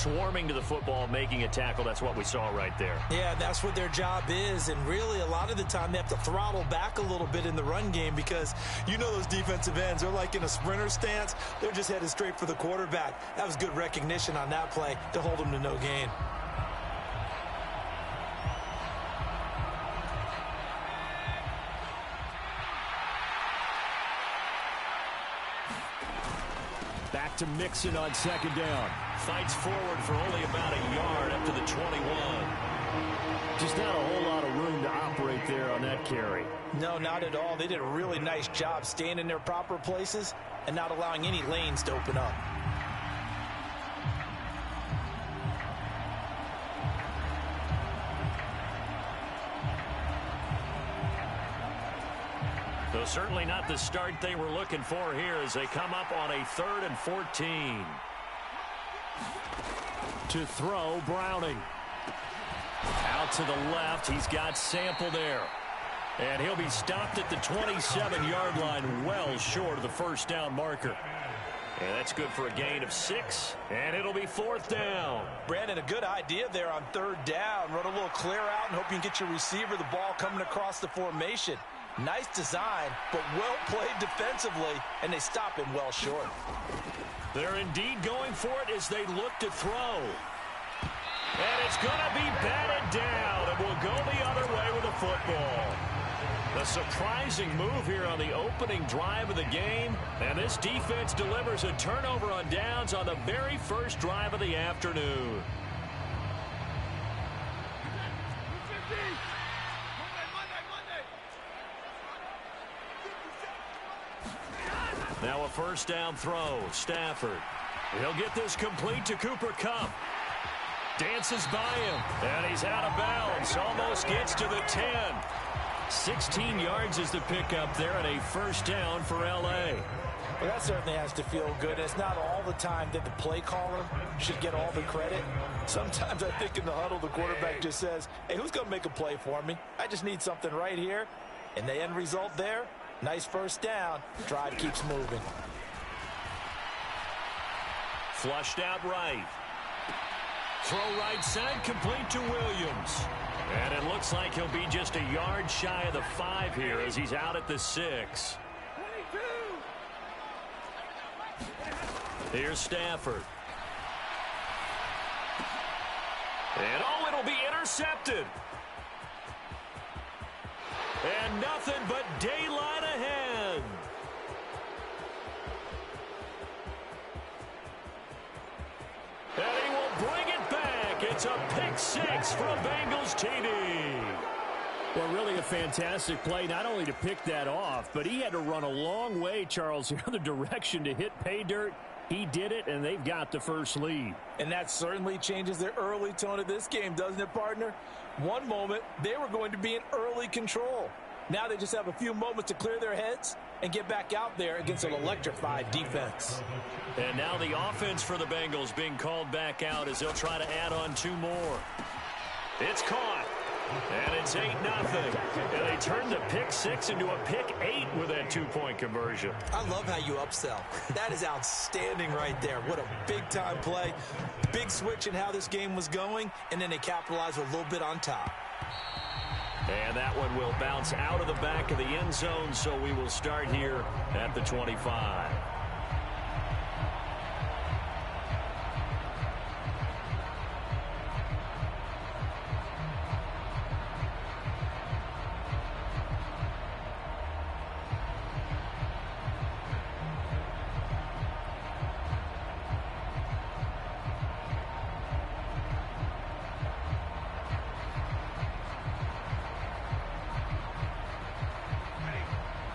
swarming to the football, making a tackle. That's what we saw right there. Yeah, that's what their job is, and really a lot of the time they have to throttle back a little bit in the run game because you know those defensive ends, they're like in a sprinter stance. They're just headed straight for the quarterback. That was good recognition on that play to hold them to no gain. Back to Mixon on second down. Fights forward for only about a yard up to the 21. Just not a whole lot of room to operate there on that carry. No, not at all. They did a really nice job staying in their proper places and not allowing any lanes to open up. So certainly not the start they were looking for here as they come up on a 3rd and 14. To throw, Browning. Out to the left, he's got Sample there. And he'll be stopped at the 27-yard line, well short of the first down marker. And that's good for a gain of 6, and it'll be 4th down. Brandon, a good idea there on 3rd down. Run a little clear out and hope you can get your receiver the ball coming across the formation. Nice design, but well played defensively, and they stop him well short. They're indeed going for it as they look to throw. And it's going to be batted down, and will go the other way with the football. A surprising move here on the opening drive of the game, and this defense delivers a turnover on downs on the very first drive of the afternoon. Now a first down throw. Stafford. He'll get this complete to Cooper Kupp. Dances by him, and he's out of bounds. Almost gets to the 10. 16 yards is the pickup there, and a first down for L.A. Well, that certainly has to feel good. It's not all the time that the play caller should get all the credit. Sometimes I think in the huddle, the quarterback just says, hey, who's going to make a play for me? I just need something right here. And the end result there, nice first down. Drive keeps moving. Flushed out right. Throw right side, complete to Williams. And it looks like he'll be just a yard shy of the 5 here as he's out at the 6. Here's Stafford. And oh, it'll be intercepted. And nothing but daylight ahead. And he will bring it back. It's a pick 6 from Bengals TD. Well, really a fantastic play, not only to pick that off, but he had to run a long way, Charles, the other direction to hit pay dirt. He did it, and they've got the first lead. And that certainly changes the early tone of this game, doesn't it, partner? One moment, they were going to be in early control. Now they just have a few moments to clear their heads and get back out there against an electrified defense. And now the offense for the Bengals being called back out as they'll try to add on 2 more. It's caught. And it's 8-0. And they turn the pick 6 into a pick 8 with that 2-point conversion. I love how you upsell. That is outstanding right there. What a big-time play. Big switch in how this game was going, and then they capitalize a little bit on top. And that one will bounce out of the back of the end zone, so we will start here at the 25.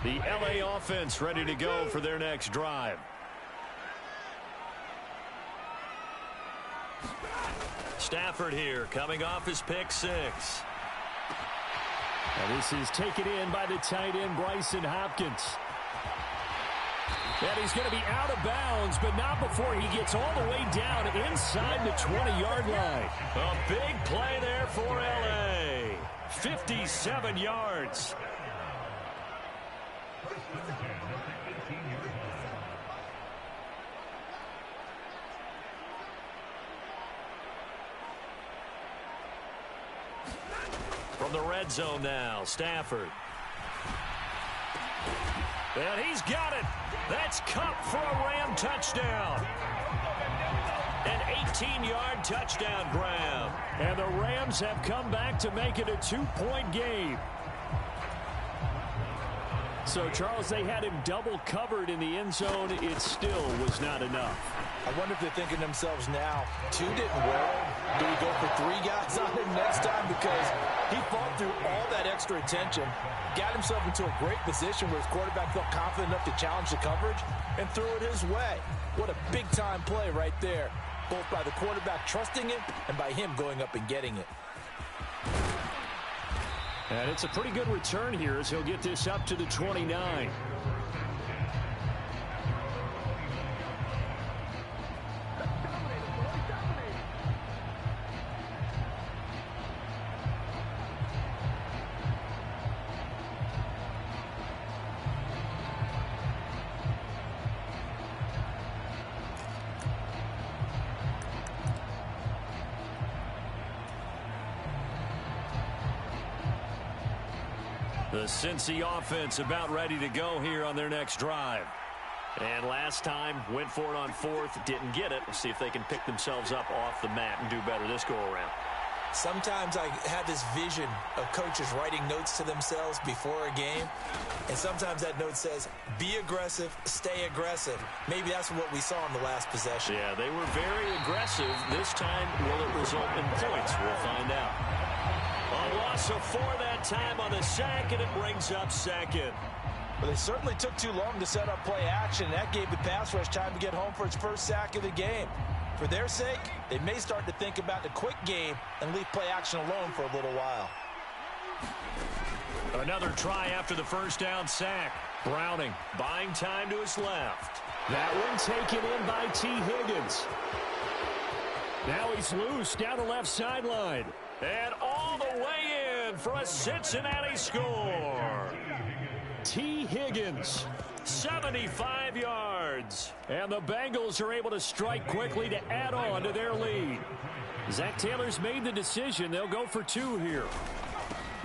The LA offense ready to go for their next drive. Stafford here coming off his pick 6. And this is taken in by the tight end Bryson Hopkins. And he's going to be out of bounds, but not before he gets all the way down inside the 20-yard line. A big play there for LA. 57 yards. From the red zone now, Stafford. And he's got it. That's Cup for a Ram touchdown. An 18-yard touchdown grab. And the Rams have come back to make it a 2-point game. So, Charles, they had him double covered in the end zone. It still was not enough. I wonder if they're thinking to themselves now, 2 didn't work. Do we go for 3 guys on him next time? Because he fought through all that extra attention, got himself into a great position where his quarterback felt confident enough to challenge the coverage and threw it his way. What a big-time play right there, both by the quarterback trusting him and by him going up and getting it. And it's a pretty good return here as he'll get this up to the 29. The Cincy offense about ready to go here on their next drive. And last time, went for it on 4th, didn't get it. We'll see if they can pick themselves up off the mat and do better this go-around. Sometimes I have this vision of coaches writing notes to themselves before a game, and sometimes that note says, be aggressive, stay aggressive. Maybe that's what we saw in the last possession. Yeah, they were very aggressive. This time, will it result in points? We'll find out. A loss of 4 that time on the sack, and it brings up 2nd. Well, they certainly took too long to set up play action. That gave the pass rush time to get home for its first sack of the game. For their sake, they may start to think about the quick game and leave play action alone for a little while. Another try after the first down sack. Browning buying time to his left. That one taken in by T. Higgins. Now he's loose down the left sideline. And all the way in for a Cincinnati score. T. Higgins, 75 yards. And the Bengals are able to strike quickly to add on to their lead. Zach Taylor's made the decision. They'll go for 2 here.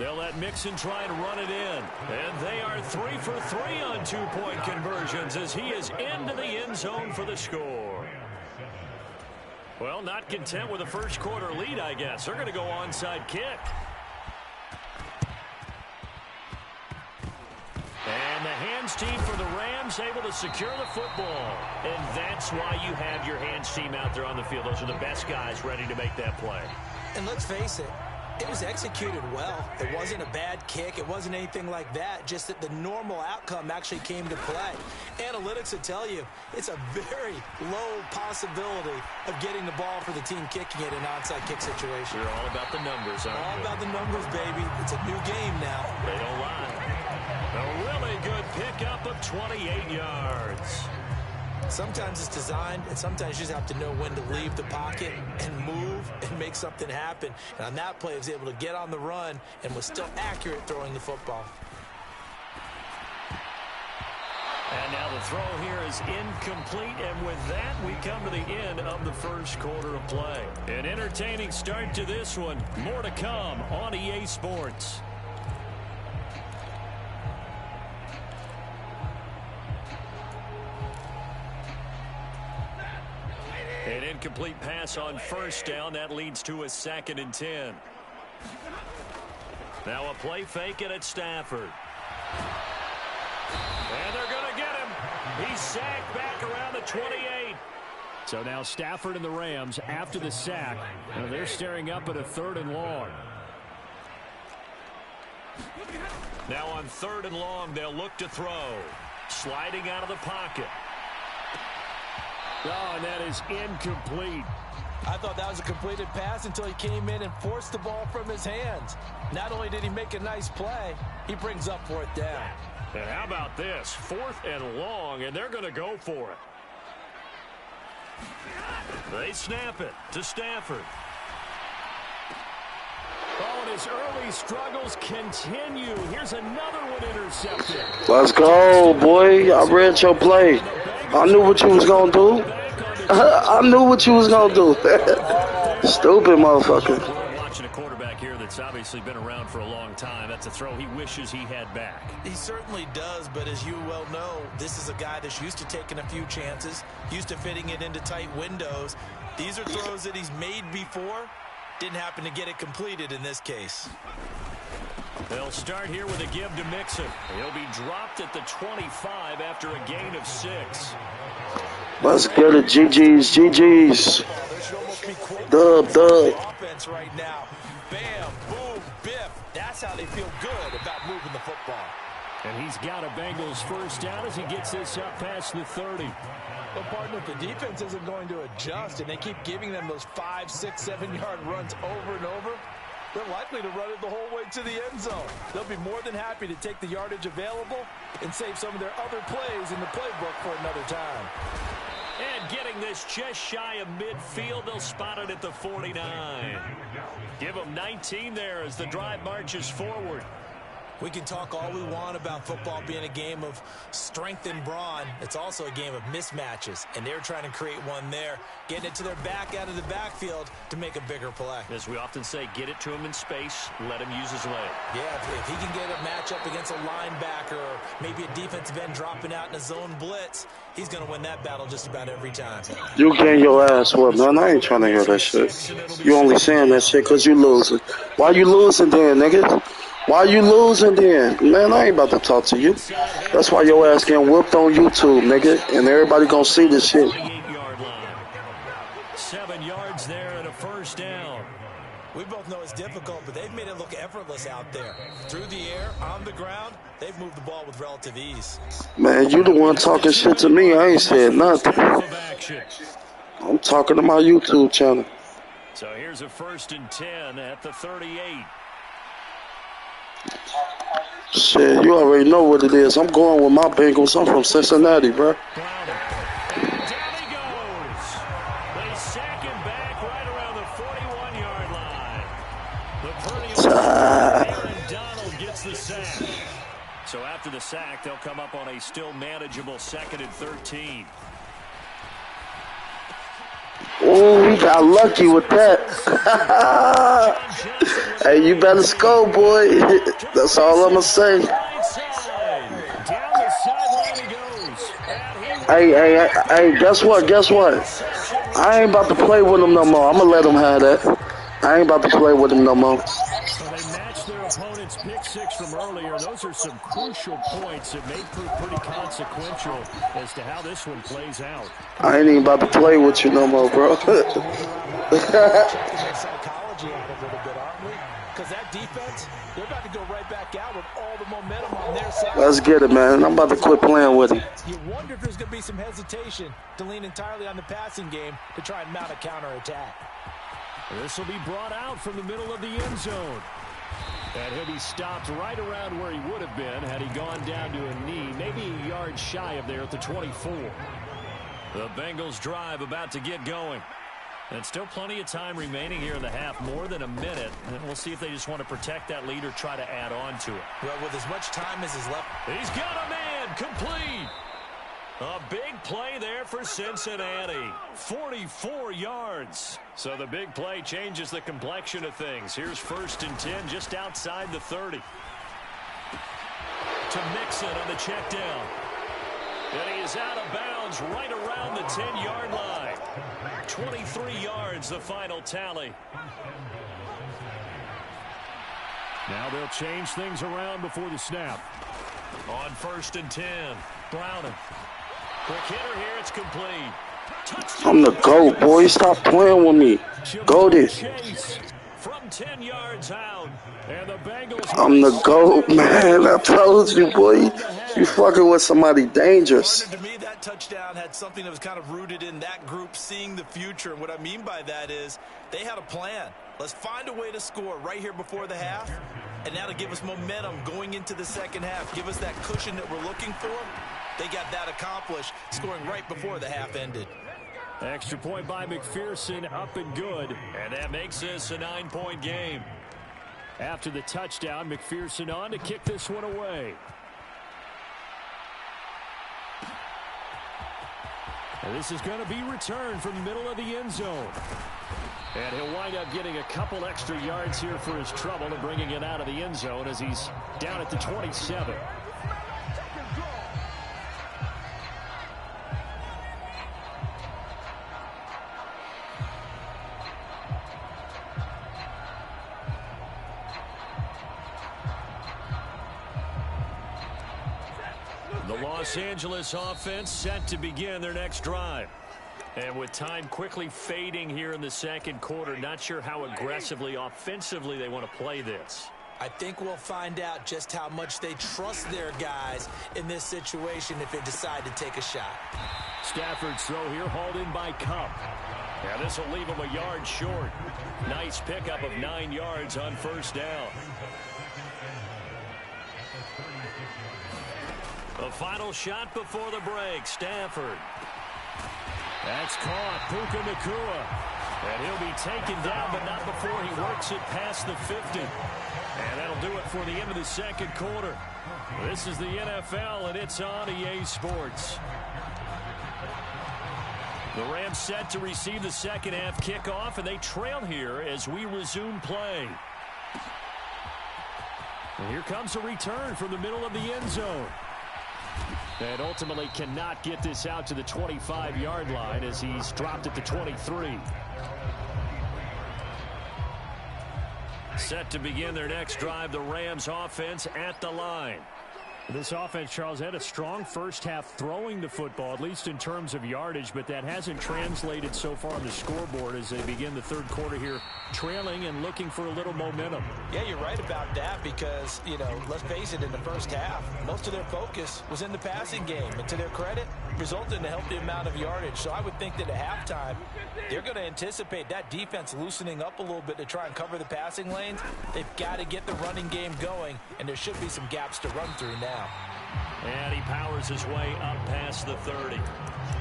They'll let Mixon try and run it in. And they are 3 for 3 on 2-point conversions as he is into the end zone for the score. Well, not content with a first quarter lead, I guess. They're going to go onside kick. And the hands team for the Rams able to secure the football. And that's why you have your hands team out there on the field. Those are the best guys ready to make that play. And let's face it, it was executed well. It wasn't a bad kick. It wasn't anything like that. Just that the normal outcome actually came to play. Analytics will tell you it's a very low possibility of getting the ball for the team kicking it in an onside kick situation. You're all about the numbers, aren't you? All about the numbers, baby. It's a new game now. They don't lie. A really good pickup of 28 yards. Sometimes it's designed, and sometimes you just have to know when to leave the pocket and move and make something happen. And on that play, he was able to get on the run and was still accurate throwing the football. And now the throw here is incomplete, and with that, we come to the end of the first quarter of play. An entertaining start to this one. More to come on EA Sports. An incomplete pass on first down. That leads to a 2nd and 10. Now a play fake it at Stafford. And they're going to get him. He's sacked back around the 28. So now Stafford and the Rams after the sack. And they're staring up at a 3rd and long. Now on 3rd and long, they'll look to throw. Sliding out of the pocket. Oh, and that is incomplete. I thought that was a completed pass until he came in and forced the ball from his hands. Not only did he make a nice play, he brings up 4th down. And how about this? 4th and long, and they're going to go for it. They snap it to Stafford. Oh, and his early struggles continue. Here's another one intercepted. Let's go, boy. I read your play. I knew what you was going to do. I knew what you was going to do. Stupid motherfucker. watching a quarterback here that's obviously been around for a long time. That's a throw he wishes he had back. He certainly does, but as you well know, this is a guy that's used to taking a few chances, used to fitting it into tight windows. These are throws that he's made before. Didn't happen to get it completed in this case. They'll start here with a give to Mixon. He'll be dropped at the 25 after a gain of 6. Let's get it, GG's, GG's. Dub. Offense right now. Bam, boom, biff. That's how they feel good about moving the football. And he's got a Bengals first down as he gets this up past the 30. Well, partner, if the defense isn't going to adjust and they keep giving them those 5, 6, 7-yard runs over and over, they're likely to run it the whole way to the end zone. They'll be more than happy to take the yardage available and save some of their other plays in the playbook for another time. And getting this just shy of midfield, they'll spot it at the 49. Give them 19 there as the drive marches forward. We can talk all we want about football being a game of strength and brawn. It's also a game of mismatches, and they're trying to create one there, getting it to their back out of the backfield to make a bigger play. As we often say, get it to him in space, let him use his leg. Yeah, if he can get a matchup against a linebacker or maybe a defensive end dropping out in a zone blitz, he's going to win that battle just about every time. You getting your ass whooped, man. I ain't trying to hear that shit. You only saying that shit because you losing. Why you losing then, nigga? Why you losing then? Man, I ain't about to talk to you. That's why your ass getting whooped on YouTube, nigga. And everybody gonna see this shit. 28-yard line. 7 yards there and a first down. We both know it's difficult, but they've made it look effortless out there. Through the air, on the ground, they've moved the ball with relative ease. Man, you the one talking shit to me. I ain't said nothing. I'm talking to my YouTube channel. So here's a 1st and 10 at the 38. Shit, you already know what it is. I'm going with my Bengals. I'm from Cincinnati, bro. Down he goes. They sack him back right around the 41-yard line. The Aaron Donald gets the sack. So after the sack, they'll come up on a still manageable 2nd and 13. Oh, we got lucky with that. Hey, you better score, boy. That's all I'm going to say. Hey, guess what? I ain't about to play with him no more. I'm going to let him have that. I ain't about to play with him no more. Well, they matched their opponent's pick 6 from earlier. Those are some crucial points that may prove pretty consequential as to how this one plays out. I ain't even about to play with you no more, bro. Psychology out of it a bit, aren't we? Because that defense, they're about to go right back out with all the momentum on their side. Let's get it, man. I'm about to quit playing with him. You wonder if there's going to be some hesitation to lean entirely on the passing game to try and mount a counterattack. This will be brought out from the middle of the end zone. And he'll be stopped right around where he would have been had he gone down to a knee, maybe a yard shy of there at the 24. The Bengals drive about to get going. And still plenty of time remaining here in the half, more than a minute. And we'll see if they just want to protect that lead or try to add on to it. Well, with as much time as is left. He's got a man, complete. A big play there for Cincinnati. 44 yards. So the big play changes the complexion of things. Here's 1st and 10 just outside the 30. To Mixon on the check down. And he is out of bounds right around the 10-yard line. 23 yards, the final tally. Now they'll change things around before the snap. On 1st and 10, Browning. Quick hitter here, it's complete. Touchdown. I'm the GOAT, boy. Stop playing with me. Goated. From 10 yards out. And the Bengals. I'm the GOAT, man. I told you, boy. You fucking with somebody dangerous. To me, that touchdown had something that was kind of rooted in that group seeing the future. And what I mean by that is they had a plan. Let's find a way to score right here before the half. And that'll give us momentum going into the second half. Give us that cushion that we're looking for. They got that accomplished, scoring right before the half ended. Extra point by McPherson, up and good. And that makes this a 9-point game. After the touchdown, McPherson on to kick this one away. And this is going to be returned from the middle of the end zone. And he'll wind up getting a couple extra yards here for his trouble and bringing it out of the end zone as he's down at the 27. The Los Angeles offense set to begin their next drive. And with time quickly fading here in the second quarter, not sure how aggressively, offensively they want to play this. I think we'll find out just how much they trust their guys in this situation if they decide to take a shot. Stafford's throw here hauled in by Cup. Now this will leave him a yard short. Nice pickup of 9 yards on first down. The final shot before the break, Stafford. That's caught, Puka Nacua. And he'll be taken down, but not before he works it past the 50. And that'll do it for the end of the second quarter. This is the NFL, and it's on EA Sports. The Rams set to receive the second half kickoff, and they trail here as we resume play. And here comes a return from the middle of the end zone. And ultimately cannot get this out to the 25-yard line as he's dropped at the 23. Set to begin their next drive, the Rams offense at the line. This offense, Charles, had a strong first half throwing the football, at least in terms of yardage, but that hasn't translated so far on the scoreboard as they begin the third quarter here, trailing and looking for a little momentum. Yeah, you're right about that because, let's face it, in the first half, most of their focus was in the passing game. And to their credit, resulted in a healthy amount of yardage. So I would think that at halftime, they're going to anticipate that defense loosening up a little bit to try and cover the passing lanes. They've got to get the running game going, and there should be some gaps to run through now. And he powers his way up past the 30.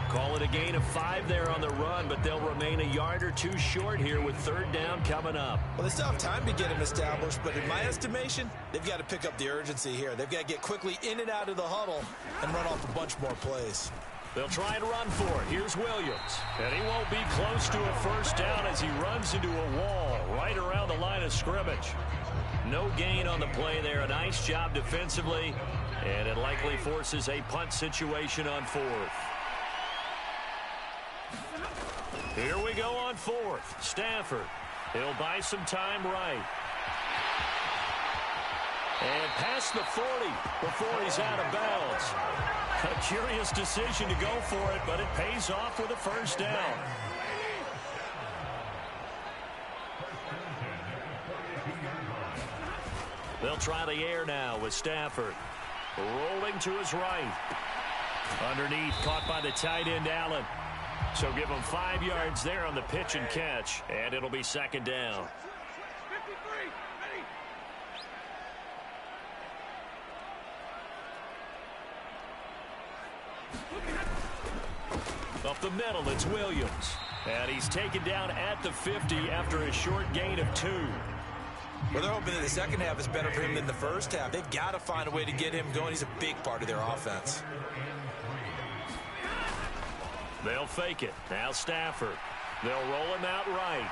Call it a gain of 5 there on the run, but they'll remain a yard or two short here with third down coming up. Well, they still have time to get him established, but in my estimation, they've got to pick up the urgency here. They've got to get quickly in and out of the huddle and run off a bunch more plays. They'll try and run for it. Here's Williams. And he won't be close to a first down as he runs into a wall right around the line of scrimmage. No gain on the play there. A nice job defensively. And it likely forces a punt situation on fourth. Here we go on fourth. Stafford. He'll buy some time right. And past the 40 before he's out of bounds. A curious decision to go for it, but it pays off with a first down. They'll try the air now with Stafford. Rolling to his right. Underneath, caught by the tight end, Allen. So give him 5 yards there on the pitch and catch, and it'll be second down. Up the middle, it's Williams. And he's taken down at the 50 after a short gain of 2. Well, they're hoping that the second half is better for him than the first half. They've got to find a way to get him going. He's a big part of their offense. They'll fake it. Now Stafford. They'll roll him out right.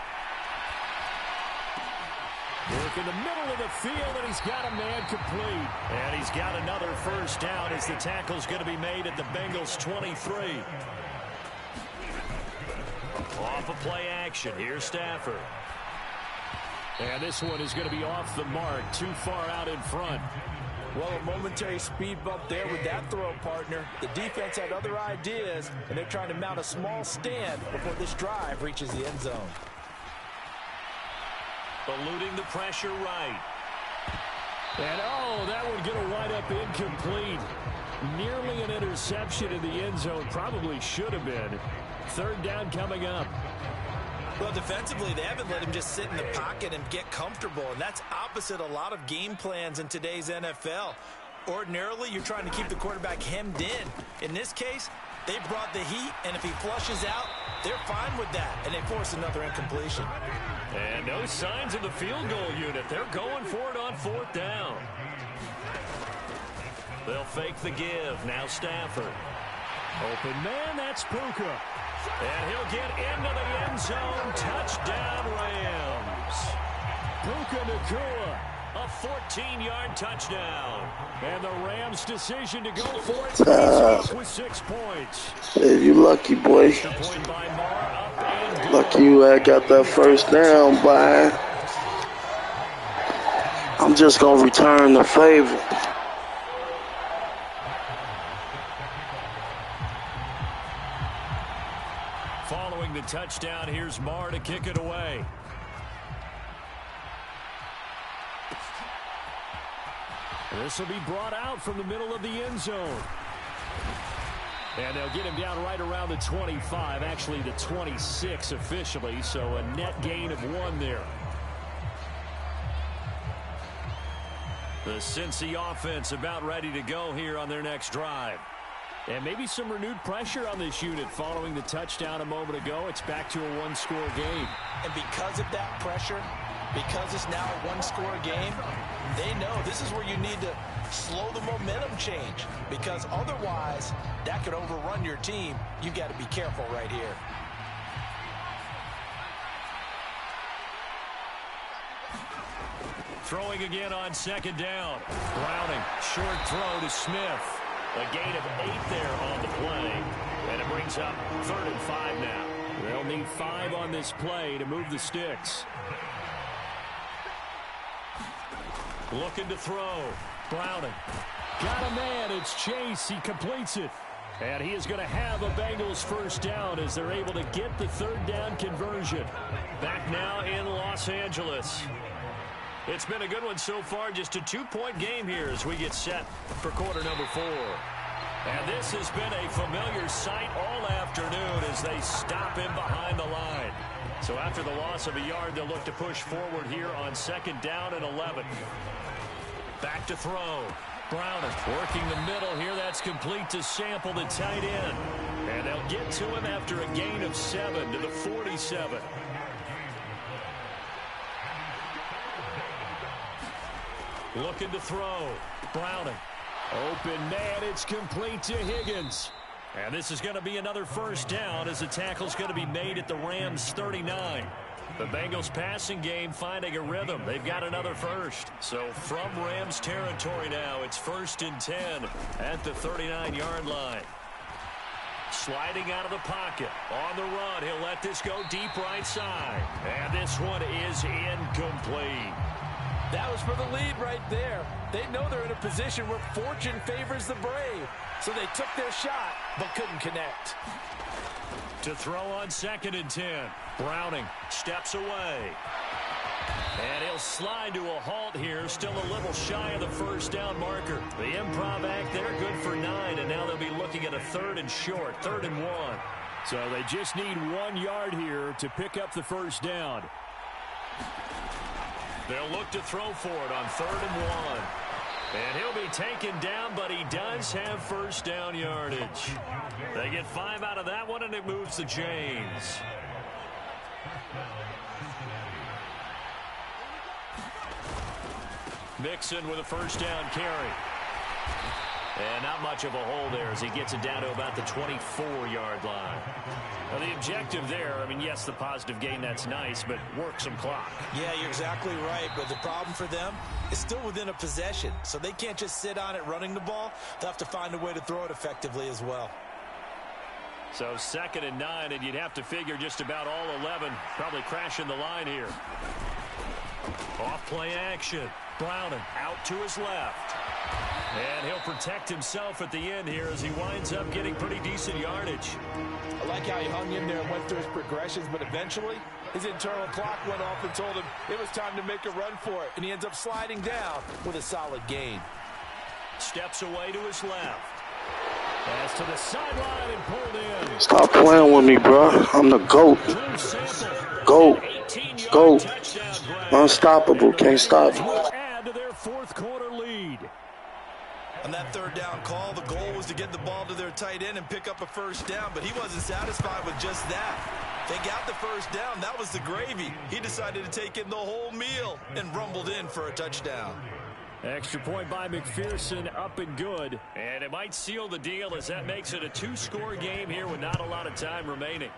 Work in the middle of the field, and he's got a man complete. And he's got another first down as the tackle's going to be made at the Bengals' 23. Off of play action. Here's Stafford. And this one is going to be off the mark, too far out in front. Well, a momentary speed bump there with that throw, partner. The defense had other ideas, and they're trying to mount a small stand before this drive reaches the end zone. Eluding the pressure right. And, that would get a wind up incomplete. Nearly an interception in the end zone. Probably should have been. Third down coming up. Well, defensively, they haven't let him just sit in the pocket and get comfortable, and that's opposite a lot of game plans in today's NFL. Ordinarily, you're trying to keep the quarterback hemmed in. In this case, they brought the heat, and if he flushes out, they're fine with that, and they force another incompletion. And no signs of the field goal unit. They're going for it on fourth down. They'll fake the give. Now Stafford. Open man, that's Puka. And he'll get into the end zone. Touchdown, Rams. Puka Nacua, a 14-yard touchdown. And the Rams' decision to go for it pays off with 6 points. Hey, you lucky, boy. Point by Marr, up and Lucky you had got that first down, boy. I'm just going to return the favor. Following the touchdown, here's Marr to kick it away. This will be brought out from the middle of the end zone. And they'll get him down right around the 25, actually the 26 officially, so a net gain of 1 there. The Cincy offense about ready to go here on their next drive. And maybe some renewed pressure on this unit following the touchdown a moment ago. It's back to a one-score game. And because of that pressure, because it's now a one-score game, they know this is where you need to slow the momentum change, because otherwise that could overrun your team. You've got to be careful right here. Throwing again on second down. Browning, short throw to Smith. A gain of 8 there on the play. And it brings up 3rd and 5 now. They'll need 5 on this play to move the sticks. Looking to throw. Browning. Got a man. It's Chase. He completes it. And he is going to have a Bengals first down as they're able to get the 3rd down conversion. Back now in Los Angeles. It's been a good one so far. Just a 2-point game here as we get set for quarter number 4. And this has been a familiar sight all afternoon as they stop him behind the line. So after the loss of a yard, they'll look to push forward here on 2nd down and 11. Back to throw. Browning working the middle here. That's complete to Sample, the tight end. And they'll get to him after a gain of 7 to the 47. Looking to throw. Browning. Open man. It's complete to Higgins. And this is going to be another first down as the tackle's going to be made at the Rams 39. The Bengals passing game finding a rhythm. They've got another first. So from Rams territory now, it's 1st and 10 at the 39-yard line. Sliding out of the pocket. On the run. He'll let this go deep right side. And this one is incomplete. That was for the lead right there. They know they're in a position where fortune favors the brave. So they took their shot, but couldn't connect. To throw on 2nd and 10. Browning steps away. And he'll slide to a halt here. Still a little shy of the first down marker. The improv act there, good for 9. And now they'll be looking at a 3rd and short, 3rd and 1. So they just need 1 yard here to pick up the first down. They'll look to throw for it on 3rd and 1. And he'll be taken down, but he does have first down yardage. They get 5 out of that one, and it moves the chains. Mixon with a first down carry. And not much of a hole there as he gets it down to about the 24-yard line. Well, the objective there, I mean, yes, the positive gain, that's nice, but work some clock. Yeah, you're exactly right, but the problem for them is still within a possession, so they can't just sit on it running the ball. They'll have to find a way to throw it effectively as well. So 2nd and 9, and you'd have to figure just about all 11 probably crashing the line here. Off play action. Browning out to his left. And he'll protect himself at the end here as he winds up getting pretty decent yardage. I like how he hung in there and went through his progressions, but eventually his internal clock went off and told him it was time to make a run for it, and he ends up sliding down with a solid gain. Steps away to his left. Pass to the sideline and pulled in. Stop playing with me, bro. I'm the GOAT. GOAT. GOAT. Unstoppable. Can't stop me. Add to their 4th quarter lead. On that 3rd down call, the goal was to get the ball to their tight end and pick up a first down, but he wasn't satisfied with just that. They got the first down. That was the gravy. He decided to take in the whole meal and rumbled in for a touchdown. Extra point by McPherson, up and good. And it might seal the deal as that makes it a two-score game here with not a lot of time remaining.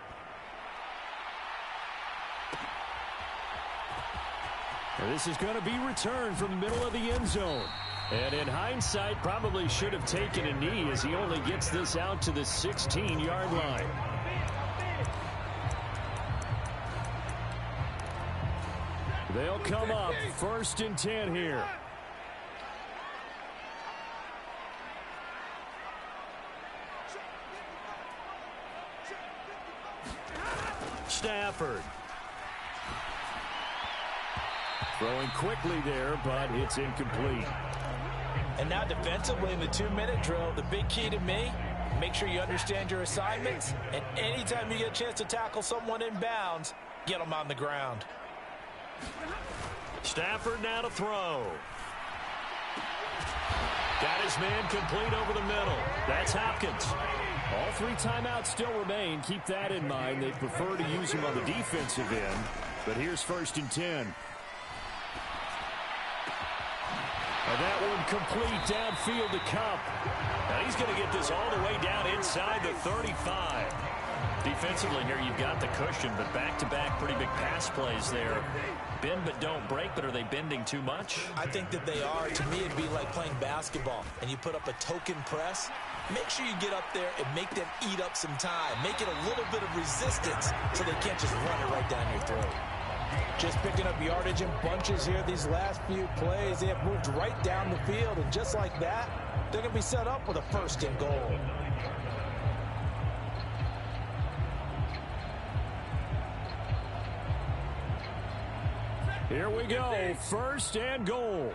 And this is going to be returned from the middle of the end zone. And in hindsight, probably should have taken a knee as he only gets this out to the 16-yard line. They'll come up 1st and 10 here. Stafford. Throwing quickly there, but it's incomplete. And now defensively in the 2-minute drill, the big key to me, make sure you understand your assignments, and anytime you get a chance to tackle someone in bounds, get them on the ground. Stafford now to throw. Got his man complete over the middle. That's Hopkins. All 3 timeouts still remain. Keep that in mind. They prefer to use him on the defensive end. But here's 1st and 10. And that one complete downfield to Cup. Now he's going to get this all the way down inside the 35. Defensively here, you've got the cushion, but back-to-back pretty big pass plays there. Bend but don't break, but are they bending too much? I think that they are. To me, it'd be like playing basketball, and you put up a token press. Make sure you get up there and make them eat up some time. Make it a little bit of resistance so they can't just run it right down your throat. Just picking up yardage in bunches here these last few plays. They have moved right down the field, and just like that, they're going to be set up with a 1st and goal. Here we go, 1st and goal.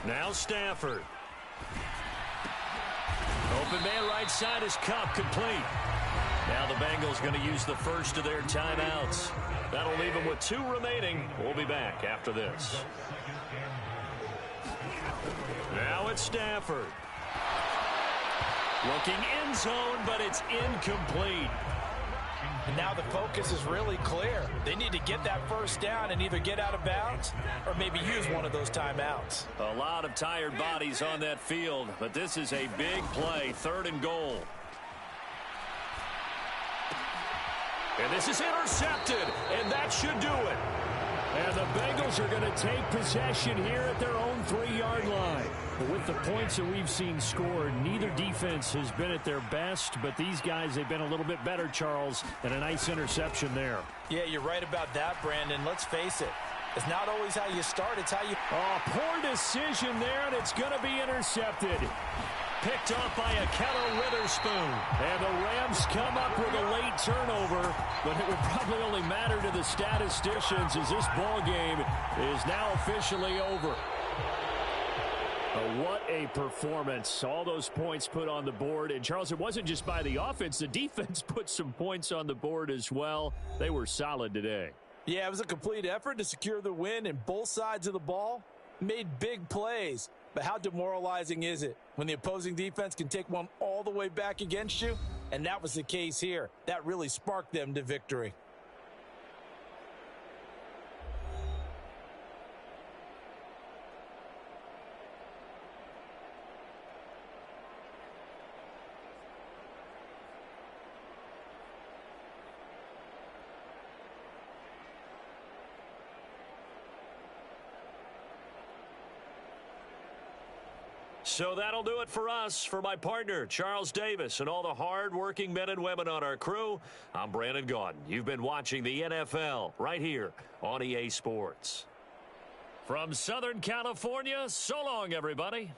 Now Stafford. Open man right side is Cup, complete. Now the Bengals going to use the first of their timeouts. That'll leave them with 2 remaining. We'll be back after this. Now it's Stafford. Looking end zone, but it's incomplete. And now the focus is really clear. They need to get that 1st down and either get out of bounds or maybe use one of those timeouts. A lot of tired bodies on that field, but this is a big play, 3rd and goal. And this is intercepted, and that should do it. And the Bengals are going to take possession here at their own 3-yard line. But with the points that we've seen scored, neither defense has been at their best, but these guys, they've been a little bit better, Charles, and a nice interception there. Yeah, you're right about that, Brandon. Let's face it. It's not always how you start, it's how you... Oh, poor decision there, and it's going to be intercepted. Picked off by a Keller Witherspoon. And the Rams come up with a late turnover, but it would probably only matter to the statisticians as this ball game is now officially over. What a performance. All those points put on the board. And, Charles, it wasn't just by the offense. The defense put some points on the board as well. They were solid today. Yeah, it was a complete effort to secure the win, and both sides of the ball made big plays. But how demoralizing is it when the opposing defense can take one all the way back against you? And that was the case here. That really sparked them to victory. So that'll do it for us. For my partner, Charles Davis, and all the hard-working men and women on our crew, I'm Brandon Gaudin. You've been watching the NFL right here on EA Sports. From Southern California, so long, everybody.